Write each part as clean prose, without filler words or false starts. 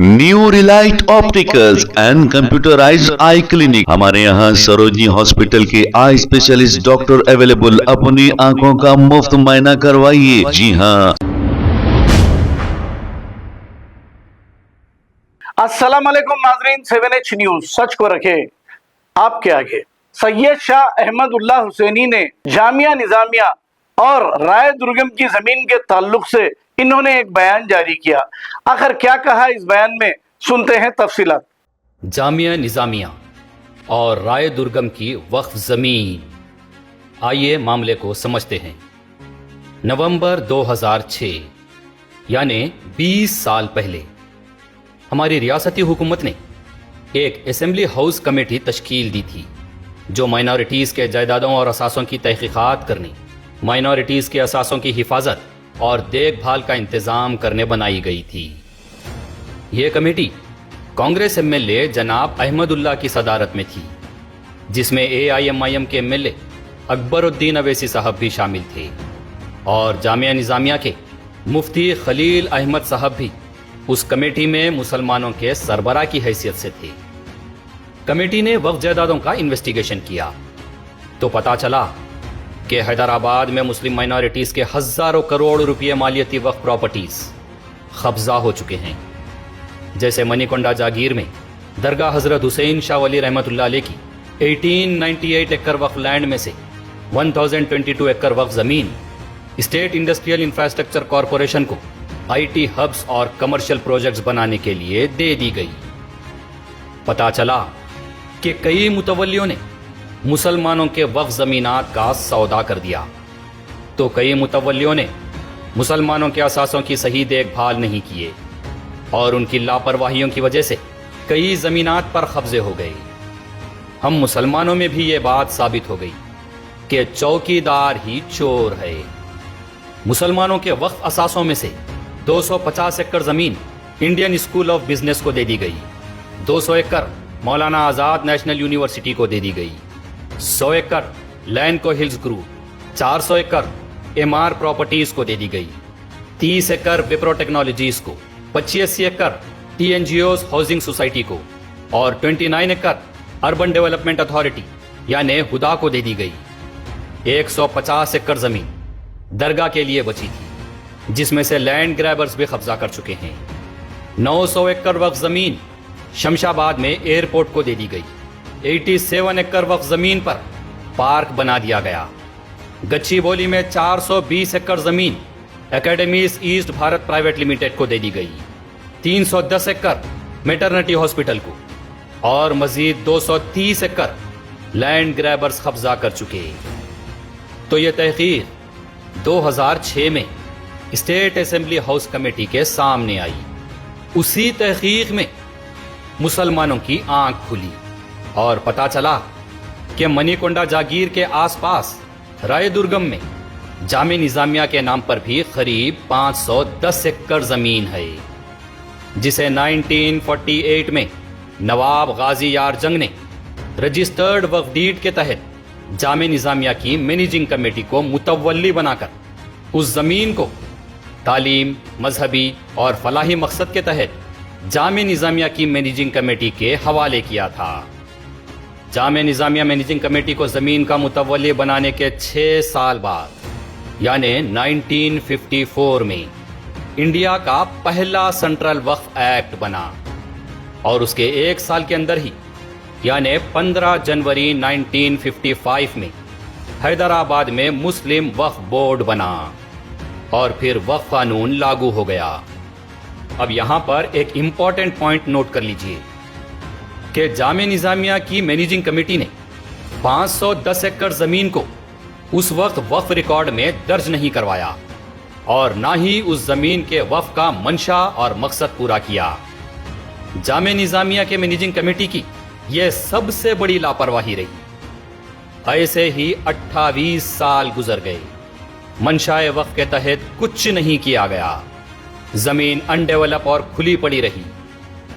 New Relight opticals and computerised I clinic. हमारे यहाँ Sarojini hospital के आई स्पेशलिस्ट डॉक्टर अवेलेबल। अपनी आंखों का मुफ्त मुआयना करवाइए। जी हाँ। अस्सलाम वालेकुम नाजरीन, 7H न्यूज सच को रखे आपके आगे। सैयद शाह अहमदुल्लाह हुसैनी ने जामिया निजामिया और राय दुर्गम की जमीन के ताल्लुक से इन्होंने एक बयान जारी किया। आखिर क्या कहा इस बयान में, सुनते हैं तफसीलात। जामिया निजामिया और राय दुर्गम की वक्फ जमीन, आइए मामले को समझते हैं। नवंबर 2006 यानी 20 साल पहले हमारी रियासती हुकूमत ने एक असेंबली हाउस कमेटी तश्कील दी थी जो माइनॉरिटीज़ के जायदादों और असासों की तहकीकात करने, माइनॉरिटीज़ के असासों की हिफाजत और देखभाल का इंतज़ाम करने बनाई गई थी। ये कमेटी कांग्रेस एमएलए जनाब अहमदुल्लाह की सदारत में थी, जिसमें AIMIM के एमएलए अकबरुद्दीन अवैसी साहब भी शामिल थे और जामिया निजामिया के मुफ्ती खलील अहमद साहब भी उस कमेटी में मुसलमानों के सरबराह की हैसियत से थे। कमेटी ने वक्फ जायदादों का इन्वेस्टिगेशन किया तो पता चला कि हैदराबाद में मुस्लिम माइनॉरिटीज़ के हज़ारों करोड़ रुपये मालियती वक्फ प्रॉपर्टीज़ कब्जा हो चुके हैं। जैसे मनीकोंडा जागीर में दरगाह हज़रत हुसैन शाह वली रहमतुल्लाह अलैह की 1898 एकड़ वक्फ लैंड में से 1022 एकड़ वक्फ ज़मीन स्टेट इंडस्ट्रियल इंफ्रास्ट्रक्चर कॉरपोरेशन को IT हब्स और कमर्शियल प्रोजेक्ट्स बनाने के लिए दे दी गई। पता चला कि कई मुतवल्लियों ने मुसलमानों के वक्फ ज़मीनात का सौदा कर दिया, तो कई मुतवल्लियों ने मुसलमानों के असासों की सही देखभाल नहीं किए और उनकी लापरवाहियों की वजह से कई ज़मीनात पर कब्जे हो गए। हम मुसलमानों में भी ये बात साबित हो गई कि चौकीदार ही चोर है। मुसलमानों के वक्फ असासों में से 250 एकड़ ज़मीन इंडियन स्कूल ऑफ बिजनेस को दे दी गई, 200 एकड़ मौलाना आज़ाद नेशनल यूनिवर्सिटी को दे दी गई, 100 एकड़ लैंडको हिल्स ग्रुप, 400 एकड़ MR प्रॉपर्टीज को दे दी गई, 30 एकड़ विप्रो टेक्नोलॉजीज को, 85 एकड़ TNGOs हाउसिंग सोसाइटी को और 29 एकड़ अर्बन डेवलपमेंट अथॉरिटी यानी हुदा को दे दी गई। 150 एकड़ जमीन दरगाह के लिए बची थी, जिसमें से लैंड ग्रैबर्स भी कब्जा कर चुके हैं। 900 एकड़ वक्फ जमीन शमशाबाद में एयरपोर्ट को दे दी गई। 87 एकड़ वक्फ जमीन पर पार्क बना दिया गया। गच्चीबौली में 420 एकड़ जमीन academies east Bharat private limited को दे दी गई। 310 एकड़ मैटरनिटी हॉस्पिटल को और मजीद 230 एकड़ लैंड ग्रैबर्स कब्जा कर चुके। तो यह तहकीक 2006 में स्टेट असेंबली हाउस कमेटी के सामने आई। उसी तहकीक में मुसलमानों की आंख खुली और पता चला कि मनीकोंडा जागीर के आसपास राय दुर्गम में जामिया निजामिया के नाम पर भी करीब 510 एकड़ जमीन है, जिसे 1948 में नवाब गाजी यार जंग ने रजिस्टर्ड वक्फ डीड के तहत जामिया निजामिया की मैनेजिंग कमेटी को मुतवल्ली बनाकर उस जमीन को तालीम, मजहबी और फलाही मकसद के तहत जामिया निजामिया की मैनेजिंग कमेटी के हवाले किया था। जामिया निजामिया मैनेजिंग कमेटी को जमीन का मुतवल्ली बनाने के 6 साल बाद यानी 1954 में इंडिया का पहला सेंट्रल वक्फ एक्ट बना और उसके 1 साल के अंदर ही यानी 15 जनवरी 1955 में हैदराबाद में मुस्लिम वक्फ बोर्ड बना और फिर वक्फ कानून लागू हो गया। अब यहां पर एक इंपॉर्टेंट पॉइंट नोट कर लीजिए कि जामिया निजामिया की मैनेजिंग कमेटी ने 510 एकड़ जमीन को उस वक्त वक्फ रिकॉर्ड में दर्ज नहीं करवाया और ना ही उस जमीन के वक्फ का मंशा और मकसद पूरा किया। जामिया निजामिया के मैनेजिंग कमेटी की यह सबसे बड़ी लापरवाही रही। ऐसे ही 28 साल गुजर गए, मंशाए वक्फ के तहत कुछ नहीं किया गया। जमीन अनडेवलप और खुली पड़ी रही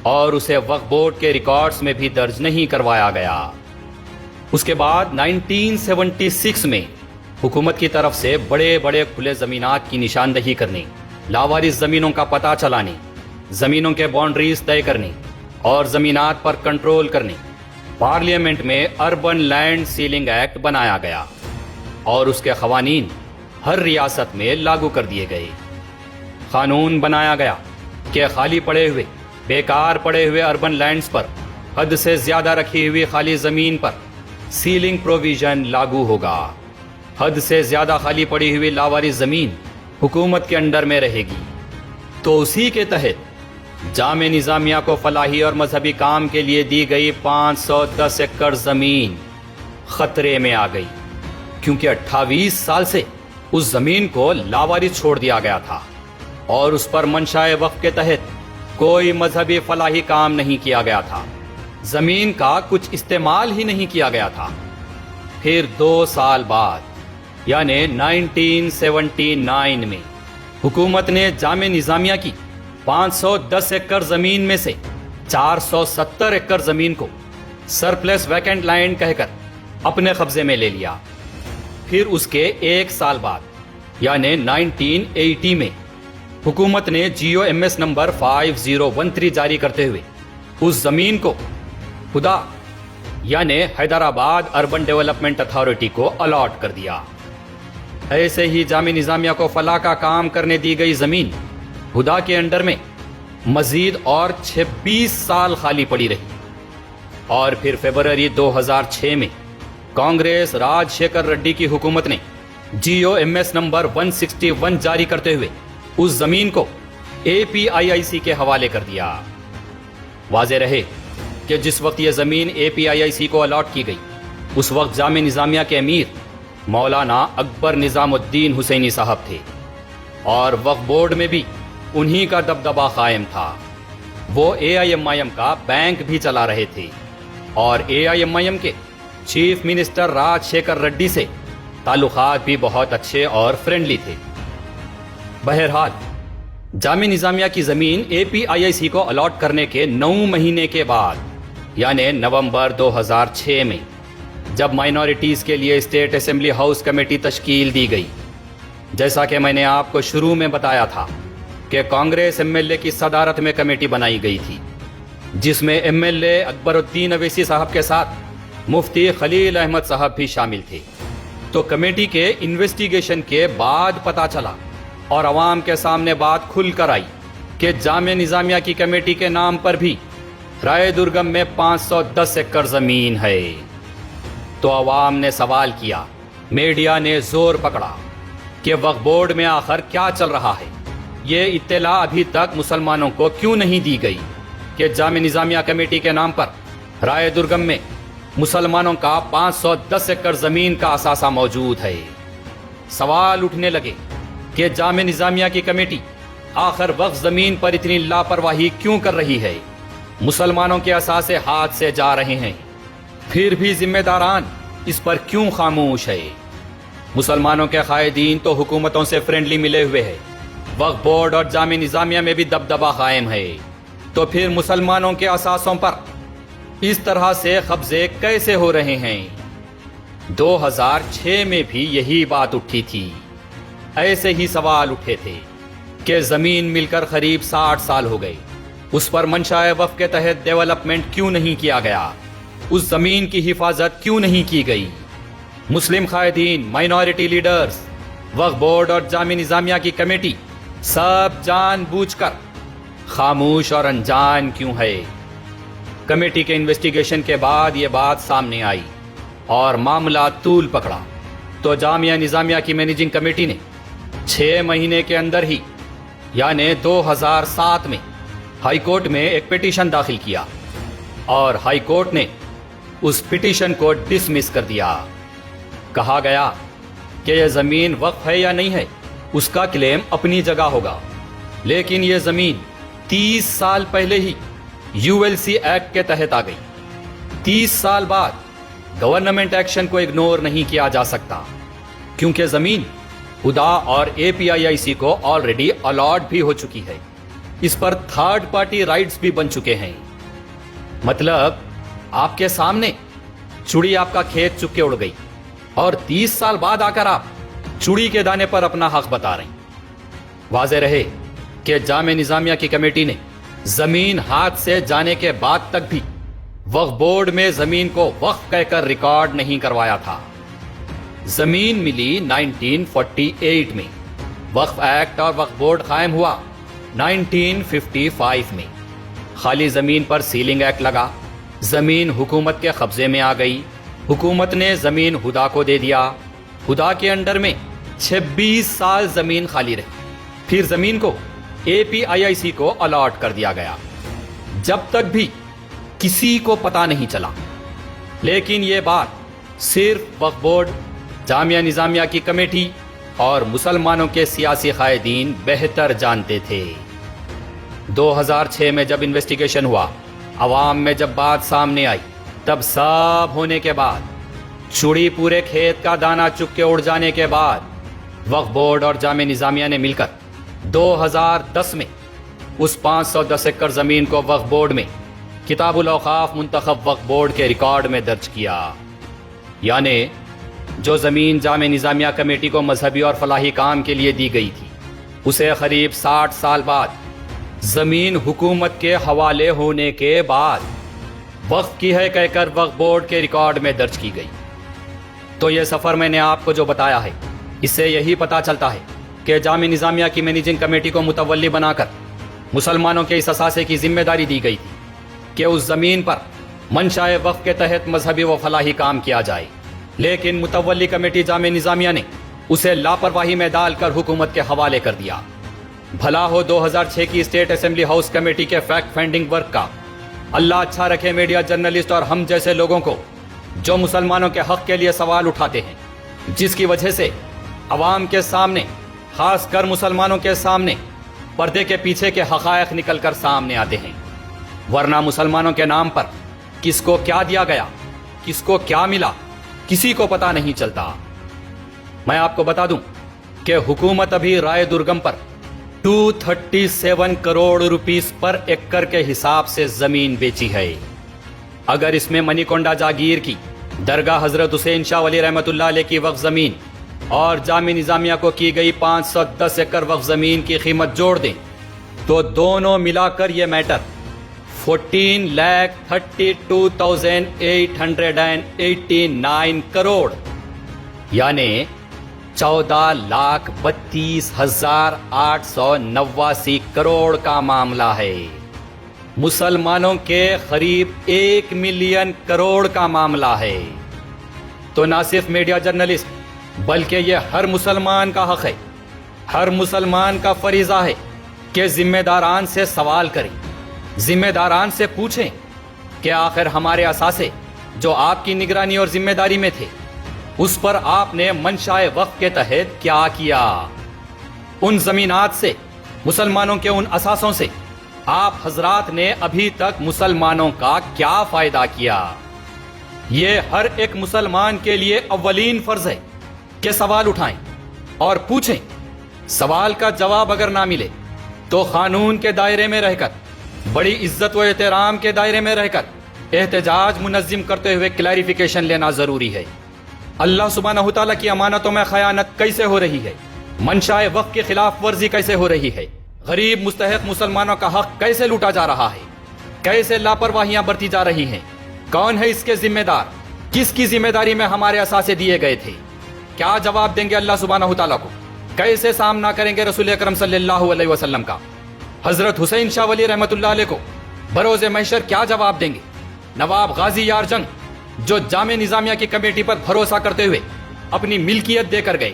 और उसे वक्फ बोर्ड के रिकॉर्ड्स में भी दर्ज नहीं करवाया गया। उसके बाद 1976 में हुकूमत की तरफ से बड़े बड़े खुले जमीनात की निशानदही करने, लावारिस जमीनों का पता चलाने, زمینوں کے باؤنڈریز طے کرنے اور زمینات پر کنٹرول کرنے پارلیمنٹ میں اربن لینڈ سیلنگ ایکٹ بنایا گیا اور اس کے قوانین ہر ریاست میں لاگو کر دیے گئے۔ قانون بنایا گیا کہ خالی پڑے ہوئے بیکار پڑے ہوئے اربن لینڈز پر حد سے زیادہ رکھی ہوئی خالی زمین پر سیلنگ پروویژن لاگو ہوگا۔ حد سے زیادہ خالی پڑی ہوئی لاوارث زمین حکومت کے انڈر میں رہے گی۔ تو اسی کے تحت جامع نظامیہ کو فلاحی اور مذہبی کام کے لیے دی گئی 510 ایکڑ زمین خطرے میں آ گئی، کیونکہ 28 سال سے اس زمین کو لاوارث چھوڑ دیا گیا تھا اور اس پر منشائے وقف کے تحت کوئی مذہبی فلاحی کام نہیں کیا گیا تھا۔ زمین کا کچھ استعمال ہی نہیں کیا گیا تھا۔ پھر 2 سال بعد یعنی 1979 میں حکومت نے جامع نظامیہ کی 510 ایکڑ زمین میں سے 470 ایکڑ زمین کو سرپلس ویکنٹ لینڈ کہہ کر اپنے قبضے میں لے لیا۔ پھر اس کے 1 سال بعد یعنی 1980 میں حکومت نے GOMS نمبر 5013 جاری کرتے ہوئے اس زمین کو خدا یعنی حیدرآباد اربن ڈیولپمنٹ اتھارٹی کو الاٹ کر دیا۔ ایسے ہی جامع نظامیہ کو فلاح کا کام کرنے دی گئی زمین خدا کے انڈر میں مزید اور 26 سال خالی پڑی رہی، اور پھر فروری 2006 میں کانگریس راج شیکھر ریڈی کی حکومت نے GOMS نمبر 161 جاری کرتے ہوئے اس زمین کو APIIC کے حوالے کر دیا۔ واضح رہے کہ جس وقت یہ زمین APIIC کو الاٹ کی گئی اس وقت جامع نظامیہ کے امیر مولانا اکبر نظام الدین حسینی صاحب تھے، اور وقف بورڈ میں بھی انہی کا دبدبہ قائم تھا۔ وہ AIMIM کا بینک بھی چلا رہے تھے اور AIMIM کے چیف منسٹر راج شیکھر ریڈی سے تعلقات بھی بہت اچھے اور فرینڈلی تھے۔ بہرحال جامع نظامیہ کی زمین APIIC کو الاٹ کرنے کے 9 مہینے کے بعد یعنی نومبر 2006 میں جب مائنورٹیز کے لیے اسٹیٹ اسمبلی ہاؤس کمیٹی تشکیل دی گئی، جیسا کہ میں نے آپ کو شروع میں بتایا تھا کہ کانگریس MLA کی صدارت میں کمیٹی بنائی گئی تھی، جس میں MLA اکبر الدین اویسی صاحب کے ساتھ مفتی خلیل احمد صاحب بھی شامل تھے۔ تو کمیٹی کے انویسٹیگیشن کے بعد پتہ چلا اور عوام کے سامنے بات کھل کر آئی کہ جامع نظامیہ کی کمیٹی کے نام پر بھی رائے درگم میں 510 ایکڑ زمین ہے۔ تو عوام نے سوال کیا، میڈیا نے زور پکڑا کہ وقف بورڈ میں آخر کیا چل رہا ہے؟ یہ اطلاع ابھی تک مسلمانوں کو کیوں نہیں دی گئی کہ جامع نظامیہ کمیٹی کے نام پر رائے درگم میں مسلمانوں کا 510 ایکڑ زمین کا اثاثہ موجود ہے؟ سوال اٹھنے لگے کہ جامع نظامیہ کی کمیٹی آخر وقف زمین پر اتنی لاپرواہی کیوں کر رہی ہے؟ مسلمانوں کے اثاثے ہاتھ سے جا رہے ہیں، پھر بھی ذمہ داران اس پر کیوں خاموش ہے؟ مسلمانوں کے قائدین تو حکومتوں سے فرینڈلی ملے ہوئے ہیں، وقف بورڈ اور جامع نظامیہ میں بھی دبدبہ قائم ہے، تو پھر مسلمانوں کے اثاثوں پر اس طرح سے قبضے کیسے ہو رہے ہیں؟ 2006 میں بھی یہی بات اٹھی تھی، ایسے ہی سوال اٹھے تھے کہ زمین مل کر قریب 60 سال ہو گئے، اس پر منشائے وقف کے تحت ڈیولپمنٹ کیوں نہیں کیا گیا؟ اس زمین کی حفاظت کیوں نہیں کی گئی؟ مسلم قائدین، مائنورٹی لیڈرز، وقف بورڈ اور جامع نظامیہ کی کمیٹی سب جان بوجھ کر خاموش اور انجان کیوں ہے؟ کمیٹی کے انویسٹیگیشن کے بعد یہ بات سامنے آئی اور معاملہ طول پکڑا، تو جامعہ نظامیہ کی مینیجنگ کمیٹی نے 6 مہینے کے اندر ہی یعنی 2007 میں ہائی کورٹ میں ایک پیٹیشن داخل کیا، اور ہائی کورٹ نے اس پیٹیشن کو ڈسمس کر دیا۔ کہا گیا کہ یہ زمین وقف ہے یا نہیں ہے اس کا کلیم اپنی جگہ ہوگا، لیکن یہ زمین 30 سال پہلے ہی ULC ایکٹ کے تحت آ گئی۔ 30 سال بعد گورنمنٹ ایکشن کو اگنور نہیں کیا جا سکتا، کیونکہ زمین خدا اور APIIC کو آلریڈی الاٹ بھی ہو چکی ہے، اس پر تھرڈ پارٹی رائٹس بھی بن چکے ہیں۔ مطلب آپ کے سامنے چڑی آپ کا کھیت چک کے اڑ گئی اور 30 سال بعد آ کر آپ چڑی کے دانے پر اپنا حق بتا رہے ہیں۔ واضح رہے کہ جامع نظامیہ کی کمیٹی نے زمین ہاتھ سے جانے کے بعد تک بھی وقف بورڈ میں زمین کو وقف کہہ کر ریکارڈ نہیں کروایا تھا۔ زمین ملی 1948 میں، وقف ایکٹ اور وقف بورڈ قائم ہوا 1955 میں۔ خالی زمین پر سیلنگ ایکٹ لگا، زمین حکومت کے قبضے میں آ گئی، حکومت نے زمین ہدا کو دے دیا، ہدا کے انڈر میں 26 سال زمین خالی رہی، پھر زمین کو APIIC کو الاٹ کر دیا گیا، جب تک بھی کسی کو پتا نہیں چلا۔ لیکن یہ بات صرف وقف بورڈ، جامعہ نظامیہ کی کمیٹی اور مسلمانوں کے سیاسی قائدین بہتر جانتے تھے۔ 2006 میں جب انویسٹیگیشن ہوا، عوام میں جب بات سامنے آئی، تب سب ہونے کے بعد، چڑی پورے کھیت کا دانہ چک کے اڑ جانے کے بعد، وقف بورڈ اور جامعہ نظامیہ نے مل کر 2010 میں اس 510 ایکڑ زمین کو وقف بورڈ میں کتاب الاوقاف منتخب وقف بورڈ کے ریکارڈ میں درج کیا۔ یعنی جو زمین جامعہ نظامیہ کمیٹی کو مذہبی اور فلاحی کام کے لیے دی گئی تھی، اسے قریب 60 سال بعد زمین حکومت کے حوالے ہونے کے بعد وقف کی ہے کہہ کر وقف بورڈ کے ریکارڈ میں درج کی گئی۔ تو یہ سفر میں نے آپ کو جو بتایا ہے، اس سے یہی پتا چلتا ہے کہ جامعہ نظامیہ کی مینیجنگ کمیٹی کو متولی بنا کر مسلمانوں کے اس اثاثے کی ذمہ داری دی گئی تھی کہ اس زمین پر منشاء وقف کے تحت مذہبی و فلاحی کام کیا جائے، لیکن متولی کمیٹی جامعہ نظامیہ نے اسے لاپرواہی میں ڈال کر حکومت کے حوالے کر دیا۔ بھلا ہو 2006 کی اسٹیٹ اسمبلی ہاؤس کمیٹی کے فیکٹ فائنڈنگ ورک کا۔ اللہ اچھا رکھے میڈیا جرنلسٹ اور ہم جیسے لوگوں کو جو مسلمانوں کے حق کے لیے سوال اٹھاتے ہیں، جس کی وجہ سے عوام کے سامنے، خاص کر مسلمانوں کے سامنے، پردے کے پیچھے کے حقائق نکل کر سامنے آتے ہیں۔ ورنہ مسلمانوں کے نام پر کس کو کیا دیا گیا، کس کو کیا ملا، کسی کو پتا نہیں چلتا۔ میں آپ کو بتا دوں کہ حکومت ابھی رائے درگم پر 237 کروڑ روپیز پر ایکڑ کے حساب سے زمین بیچی ہے۔ اگر اس میں منی کونڈا جاگیر کی درگاہ حضرت حسین شاہ ولی رحمۃ اللہ علیہ کی وقف زمین اور جامعہ نظامیہ کو کی گئی 510 ایکڑ وقف زمین کی قیمت جوڑ دیں تو دونوں ملا کر یہ میٹر 14,32,889 کروڑ یعنی 14,32,889 کروڑ کا معاملہ ہے۔ مسلمانوں کے قریب 1 ملین کروڑ کا معاملہ ہے۔ تو نہ صرف میڈیا جرنلسٹ بلکہ یہ ہر مسلمان کا حق ہے، ہر مسلمان کا فریضہ ہے کہ ذمہ داران سے سوال کریں، ذمہ داران سے پوچھیں کہ آخر ہمارے اثاثے جو آپ کی نگرانی اور ذمہ داری میں تھے، اس پر آپ نے منشاء وقف کے تحت کیا کیا؟ ان زمینات سے، مسلمانوں کے ان اثاثوں سے آپ حضرات نے ابھی تک مسلمانوں کا کیا فائدہ کیا؟ یہ ہر ایک مسلمان کے لیے اولین فرض ہے کہ سوال اٹھائیں اور پوچھیں۔ سوال کا جواب اگر نہ ملے تو قانون کے دائرے میں رہ کر، بڑی عزت و احترام کے دائرے میں رہ کر احتجاج منظم کرتے ہوئے کلیریفیکیشن لینا ضروری ہے۔ اللہ سبحانہ تعالیٰ کی امانتوں میں خیانت کیسے ہو رہی ہے؟ منشاء وقف کی خلاف ورزی کیسے ہو رہی ہے؟ غریب مستحق مسلمانوں کا حق کیسے لوٹا جا رہا ہے؟ کیسے لاپرواہیاں برتی جا رہی ہیں؟ کون ہے اس کے ذمہ دار؟ کس کی ذمہ داری میں ہمارے اثاثے دیے گئے تھے؟ کیا جواب دیں گے اللہ سبحانہ تعالیٰ کو؟ کیسے سامنا کریں گے رسول اکرم صلی اللہ علیہ وسلم کا؟ حضرت حسین شاہ ولی رحمۃ اللہ علیہ کو بروز محشر کیا جواب دیں گے؟ نواب غازی یار جنگ جو جامعہ نظامیہ کی کمیٹی پر بھروسہ کرتے ہوئے اپنی ملکیت دے کر گئے،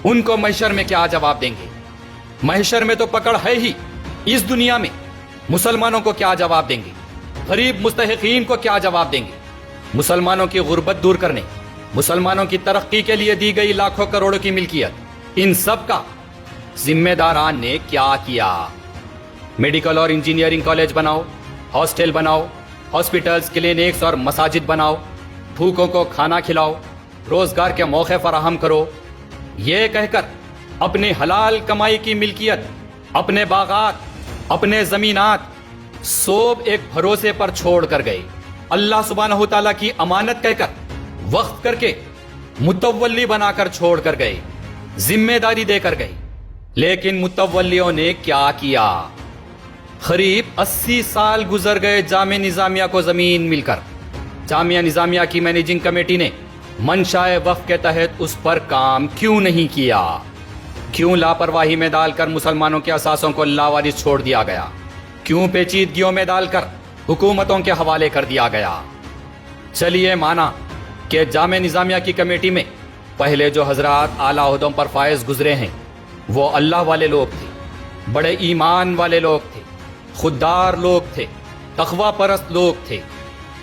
ان کو محشر میں کیا جواب دیں گے؟ محشر میں تو پکڑ ہے ہی، اس دنیا میں مسلمانوں کو کیا جواب دیں گے؟ غریب مستحقین کو کیا جواب دیں گے؟ مسلمانوں کی غربت دور کرنے، مسلمانوں کی ترقی کے لیے دی گئی لاکھوں کروڑوں کی ملکیت، ان سب کا ذمہ داران نے کیا کیا؟ میڈیکل اور انجینئرنگ کالج بناؤ، ہاسٹل بناؤ، ہاسپٹلز، کلینکس اور مساجد بناؤ، بھوکوں کو کھانا کھلاؤ، روزگار کے موقع فراہم کرو، یہ کہہ کر اپنی حلال کمائی کی ملکیت، اپنے باغات، اپنے زمینات سب ایک بھروسے پر چھوڑ کر گئے، اللہ سبحانہ تعالیٰ کی امانت کہہ کر وقف کر کے متولی بنا کر چھوڑ کر گئے، ذمہ داری دے کر گئے۔ لیکن متولیوں نے کیا کیا؟ करीब 80 साल गुजर गए जामिया निजामिया को जमीन मिलकर। जामिया निजामिया की मैनेजिंग कमेटी ने मंशाए वक्फ के तहत उस पर काम क्यों नहीं किया? क्यों लापरवाही में डालकर मुसलमानों के असासों को लावारिस छोड़ दिया गया? क्यों पेचीदगियों में डालकर हुकूमतों के हवाले कर दिया गया? चलिए माना कि जामिया निजामिया की कमेटी में पहले जो हजरात आला ओहदों पर फायज गुजरे हैं वो अल्लाह वाले लोग थे, बड़े ईमान वाले लोग थे, खुददार लोग थे, तकवा परस्त लोग थे।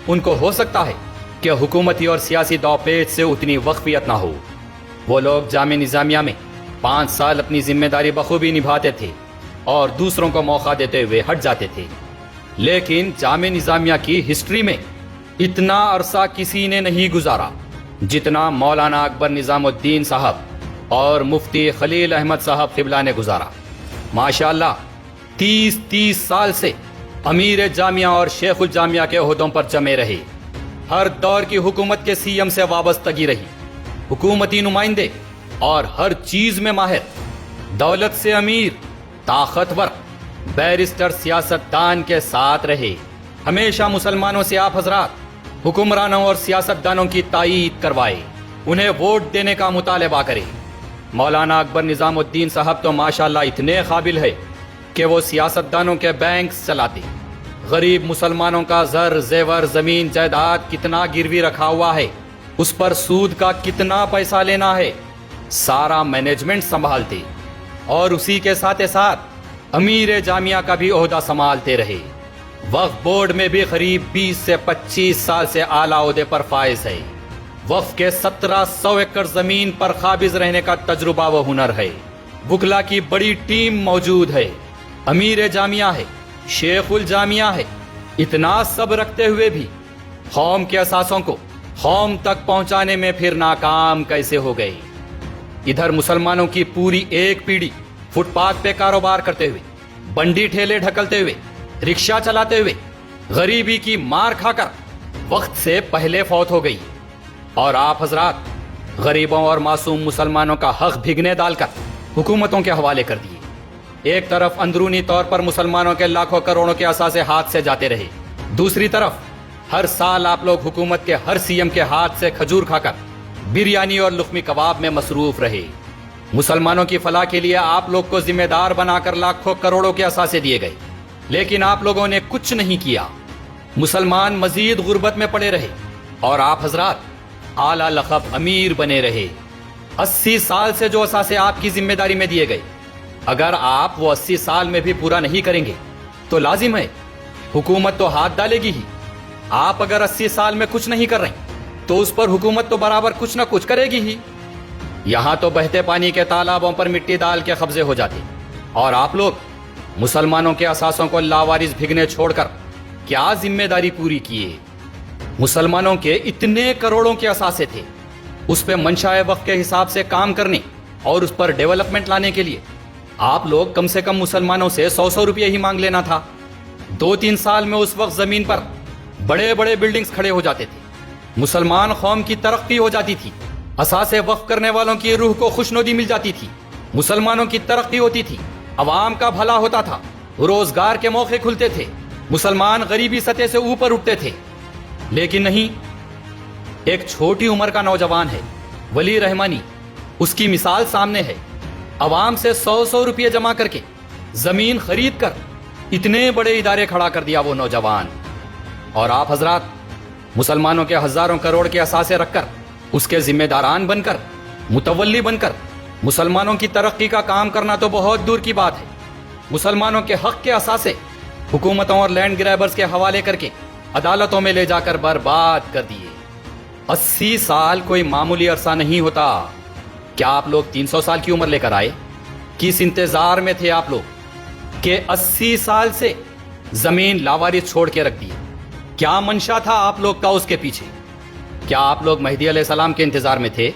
उनको हो सकता है कि हुकूमती और सियासी दावपेच से उतनी वक्फियत ना हो। वो लोग जामिया निजामिया में 5 साल अपनी जिम्मेदारी बखूबी निभाते थे और दूसरों को मौका देते हुए हट जाते थे। लेकिन जामिया निजामिया की हिस्ट्री में इतना अरसा किसी ने नहीं गुजारा जितना मौलाना अकबर निजामुद्दीन साहब और मुफ्ती खलील अहमद साहब क़िबला ने गुजारा। माशाअल्लाह 30 साल से अमीर जामिया और शेखुल जामिया के ओहदों पर जमे रहे। हर दौर की हुकूमत के सीएम से वाबस्तगी रही। हुकूमती नुमाइंदे और हर चीज में माहिर, दौलत से अमीर, ताकतवर, बैरिस्टर, सियासतदान के साथ रहे। हमेशा मुसलमानों से आप हजरात हुक्मरानों और सियासतदानों की तायीद करवाए, उन्हें वोट देने का मुतालबा करें। मौलाना अकबर निजामुद्दीन साहब तो माशाअल्लाह इतने काबिल है कि वो सियासतदानों के बैंक चलाते। गरीब मुसलमानों का जर जेवर जमीन जायदाद कितना गिरवी रखा हुआ है, उस पर सूद का कितना पैसा लेना है, सारा मैनेजमेंट संभालते और उसी के साथ साथ अमीर जामिया का भी ओहदा संभालते रहे। वक्फ बोर्ड में भी करीब 20 से 25 साल से आला ओहदे पर फाइज है। वक्फ के 1700 एकड़ जमीन पर काबिज रहने का तजुर्बा व हुनर है। बुकला की बड़ी टीम मौजूद है। अमीर जामिया है, शेखुल जामिया है। इतना सब रखते हुए भी कौम के असासों को कौम तक पहुंचाने में फिर नाकाम कैसे हो गए? इधर मुसलमानों की पूरी एक पीढ़ी फुटपाथ पे कारोबार करते हुए, बंडी ठेले ढकलते हुए, रिक्शा चलाते हुए, गरीबी की मार खाकर वक्त से पहले फौत हो गई। और आप हजरात गरीबों और मासूम मुसलमानों का हक भिगने डालकर हुकूमतों के हवाले कर दिए। एक तरफ अंदरूनी तौर पर मुसलमानों के लाखों करोड़ों के असासे हाथ से जाते रहे, दूसरी तरफ हर साल आप लोग हुकूमत के हर सीएम के हाथ से खजूर खाकर बिरयानी और लुकमी कबाब में मसरूफ रहे। मुसलमानों की फलाह के लिए आप लोग को जिम्मेदार बनाकर लाखों करोड़ों के असासे दिए गए, लेकिन आप लोगों ने कुछ नहीं किया। मुसलमान मजीद गुर्बत में पड़े रहे और आप हजरात आला लक़ब अमीर बने रहे। 80 साल से जो असासे आपकी जिम्मेदारी में दिए गए, अगर आप वो 80 साल में भी पूरा नहीं करेंगे तो लाजिम है हुकूमत तो हाथ डालेगी ही। आप अगर 80 साल में कुछ नहीं कर रहे तो उस पर हुकूमत तो बराबर कुछ ना कुछ करेगी ही। यहां तो बहते पानी के तालाबों पर मिट्टी डाल के कब्जे हो जाते और आप लोग मुसलमानों के असासों को लावारिस भिगने छोड़कर क्या जिम्मेदारी पूरी किए? मुसलमानों के इतने करोड़ों के असासे थे, उस पे मंशाए वक्त के हिसाब से काम करने और उस पर डेवलपमेंट लाने के लिए आप लोग कम से कम मुसलमानों से 100 रुपये ही मांग लेना था। 2-3 साल में उस वक्त जमीन पर बड़े बड़े बिल्डिंग्स खड़े हो जाते थे, मुसलमान कौम की तरक्की हो जाती थी, असासे वक्फ करने वालों की रूह को खुशनुदी मिल जाती थी, मुसलमानों की तरक्की होती थी, अवाम का भला होता था, रोजगार के मौके खुलते थे, मुसलमान गरीबी सतह से ऊपर उठते थे। लेकिन नहीं, एक छोटी उम्र का नौजवान है वली रहमानी, उसकी मिसाल सामने है। अवाम से 100 रुपये जमा करके जमीन खरीद कर इतने बड़े इदारे खड़ा कर दिया वो नौजवान। और आप हजरात मुसलमानों के हजारों करोड़ के असासे रखकर उसके जिम्मेदारान बनकर, मुतवल्ली बनकर मुसलमानों की तरक्की का काम करना तो बहुत दूर की बात है। मुसलमानों के हक के असासे हुकूमतों और लैंड ग्रैबर्स के हवाले करके अदालतों में ले जाकर बर्बाद कर दिए। 80 साल कोई मामूली अरसा नहीं होता। क्या आप लोग 300 साल की उम्र लेकर आए? किस इंतजार में थे आप लोग कि 80 साल से जमीन लावारिस छोड़ के रख दी? क्या मंशा था आप लोग का उसके पीछे? क्या आप लोग मेहदी अलैहिस्सलाम के इंतजार में थे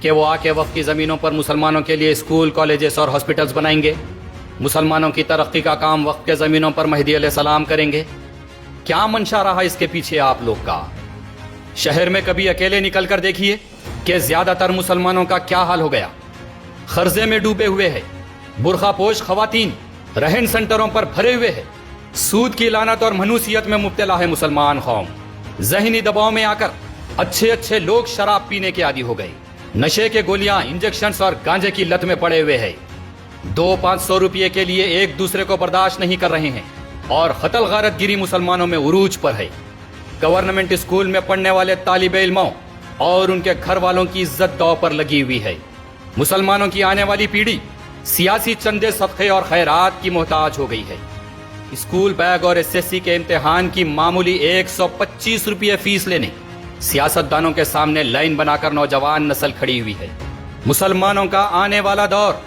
कि वो आके वक्फ की ज़मीनों पर मुसलमानों के लिए स्कूल, कॉलेजेस और हॉस्पिटल्स बनाएंगे? मुसलमानों की तरक्की का काम वक्फ के ज़मीनों पर मेहदी अलैहिस्सलाम करेंगे? क्या मंशा रहा इसके पीछे आप लोग का? शहर में कभी अकेले निकल कर देखिए कि ज़्यादातर मुसलमानों का क्या हाल हो गया। कर्जे में डूबे हुए हैं, बुरखा पोश खवातीन रहन सेंटरों पर भरे हुए हैं, सूद की लानत और मनूसियत में मुब्तला है मुसलमान कौम। ज़हनी दबाव में आकर अच्छे अच्छे लोग शराब पीने के आदी हो गए, नशे के गोलियां, इंजेक्शंस और गांजे की लत में पड़े हुए हैं। 200-500 रुपये के लिए एक दूसरे को बर्दाश्त नहीं कर रहे हैं और कत्ल गारत गिरी मुसलमानों में उरूज पर है। गवर्नमेंट स्कूल में पढ़ने वाले तालिबे इल्मों और उनके घर वालों की इज्जत दांव पर लगी हुई है। मुसलमानों की आने वाली पीढ़ी सियासी चंदे, सदक़े और खैरात की मोहताज हो गई है। स्कूल बैग और एसएससी के इम्तिहान की मामूली 125 रुपये फीस लेने सियासतदानों के सामने लाइन बनाकर नौजवान नस्ल खड़ी हुई है। मुसलमानों का आने वाला दौर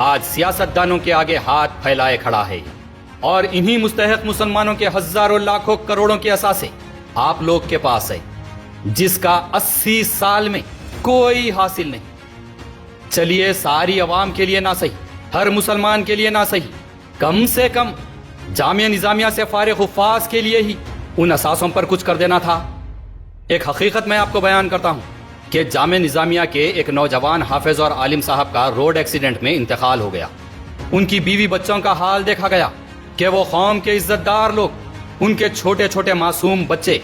आज सियासतदानों के आगे हाथ फैलाए खड़ा है और इन्हीं मुस्तहक मुसलमानों के हजारों लाखों करोड़ों के असासे आप लोग के पास है, जिसका 80 साल में कोई हासिल नहीं। चलिए सारी अवाम के लिए ना सही, हर मुसलमान के लिए ना सही, कम से कम जामिया निजामिया से फारिग हुफ़ाज़ के लिए ही उन असासों पर कुछ कर देना था। एक हकीकत मैं आपको बयान करता हूँ कि जामिया निजामिया के एक नौजवान हाफिज और आलिम साहब का रोड एक्सीडेंट में इंतकाल हो गया। उनकी बीवी बच्चों का हाल देखा गया कि वो कौम के इज्जतदार लोग, उनके छोटे छोटे मासूम बच्चे,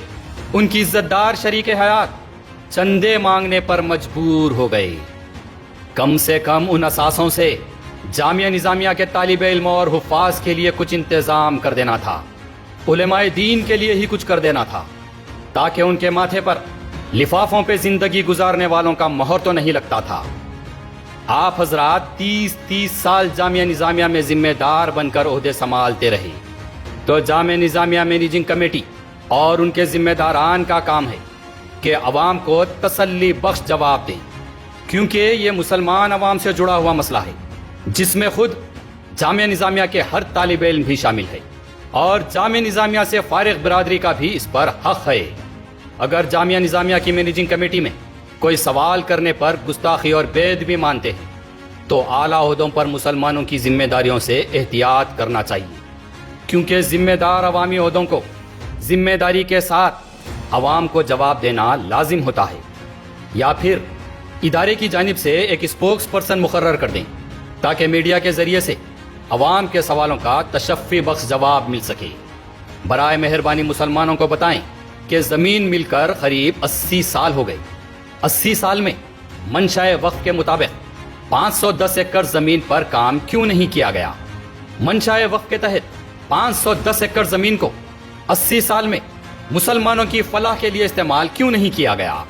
उनकी इज्जतदार शरीक हयात चंदे मांगने पर मजबूर हो गए। कम से कम उन असासों से जामिया निजामिया के तालिबे इल्म और हुफ़ाज़ के लिए कुछ इंतज़ाम कर देना था, उलेमाए दीन के लिए ही कुछ कर देना था, ताकि उनके माथे पर लिफाफों पे जिंदगी गुजारने वालों का मोहर तो नहीं लगता था। आप हजरात 30 साल जामिया निजामिया में जिम्मेदार बनकर ओहदे संभालते रहे, तो जामिया निजामिया मैनेजिंग कमेटी और उनके जिम्मेदारान का काम है कि अवाम को तसल्ली बख्श जवाब दें, क्योंकि ये मुसलमान अवाम से जुड़ा हुआ मसला है, जिसमें खुद जामिया निजामिया के हर तालिबे इल्म भी शामिल है और जामिया निजामिया से फारिग बिरादरी का भी इस पर हक है। अगर जामिया निजामिया की मैनेजिंग कमेटी में कोई सवाल करने पर गुस्ताखी और बेअदबी मानते हैं, तो आला ओहदों पर मुसलमानों की जिम्मेदारियों से एहतियात करना चाहिए, क्योंकि जिम्मेदार अवामी ओहदों को जिम्मेदारी के साथ अवाम को जवाब देना लाजिम होता है, या फिर इदारे की जानिब से एक स्पोक्स पर्सन मुकर्रर कर दें, ताकि मीडिया के जरिए से अवाम के सवालों का तशफ़ी बख्श जवाब मिल सके। बराए मेहरबानी मुसलमानों को बताएं कि ज़मीन मिलकर करीब 80 साल हो गए। 80 साल में मंशाए वक्फ के मुताबिक 510 एकड़ ज़मीन पर काम क्यों नहीं किया गया? मंशाए वक्फ के तहत 510 एकड़ ज़मीन को 80 साल में मुसलमानों की फलाह के लिए इस्तेमाल क्यों नहीं किया गया?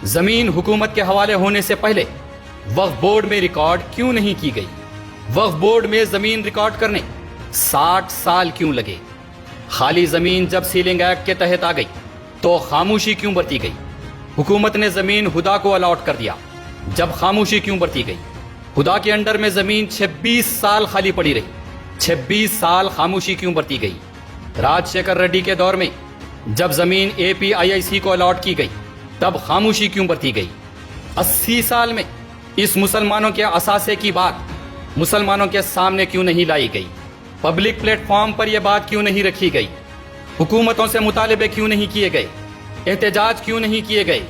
ज़मीन हुकूमत के हवाले होने से पहले वक्फ बोर्ड में रिकॉर्ड क्यों नहीं की गई? वक्फ बोर्ड में ज़मीन रिकॉर्ड करने 60 साल क्यों लगे? खाली ज़मीन जब सीलिंग एक्ट के तहत आ गई तो खामोशी क्यों बरती गई? हुकूमत ने ज़मीन हुदा को अलॉट कर दिया, जब खामोशी क्यों बरती गई? हुदा के अंडर में ज़मीन 26 साल खाली पड़ी रही, 26 साल खामोशी क्यों बरती गई? राजशेखर रेड्डी के दौर में जब ज़मीन APIIC को अलॉट की गई, तब खामोशी क्यों बरती गई? 80 साल में इस मुसलमानों के असासे की बात मुसलमानों के सामने क्यों नहीं लाई गई? पब्लिक प्लेटफॉर्म पर यह बात क्यों नहीं रखी गई? हुकूमतों से मुतालिबे क्यों नहीं किए गए? एहतजाज क्यों नहीं किए गए?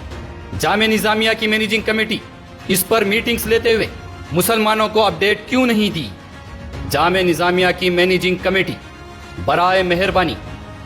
जामिया निजामिया की मैनेजिंग कमेटी इस पर मीटिंग्स लेते हुए मुसलमानों को अपडेट क्यों नहीं दी? जामिया निजामिया की मैनेजिंग कमेटी बराए मेहरबानी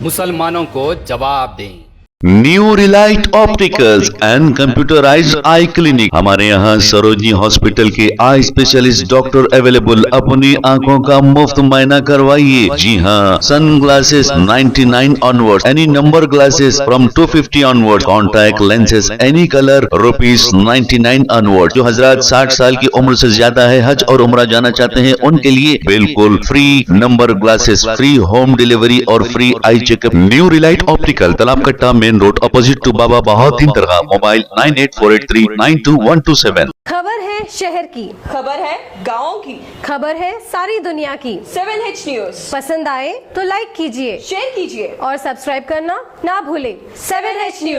मुसलमानों को जवाब दें। New Relight opticals and computerised I clinic. हमारे यहाँ सरोजनी हॉस्पिटल के आई स्पेशलिस्ट डॉक्टर अवेलेबल। अपनी आंखों का मुफ्त मायना करवाइए। जी हाँ, sunglasses 99 onward, any number glasses from 250 onward, contact lenses any colour ₹99 onward. जो हजरात 60 साल की उम्र से ज्यादा है, हज और उम्रा जाना चाहते हैं, उनके लिए बिल्कुल free number glasses, free home delivery और free eye checkup. New relight optical, Talab Katta, main road, opposite to Baba Bahauddin Dargah. Mobile 9848392127। खबर है शहर की, खबर है गाँव की, खबर है सारी दुनिया की। 7H न्यूज पसंद आए तो लाइक कीजिए, शेयर कीजिए और सब्सक्राइब करना ना भूलें। 7H news.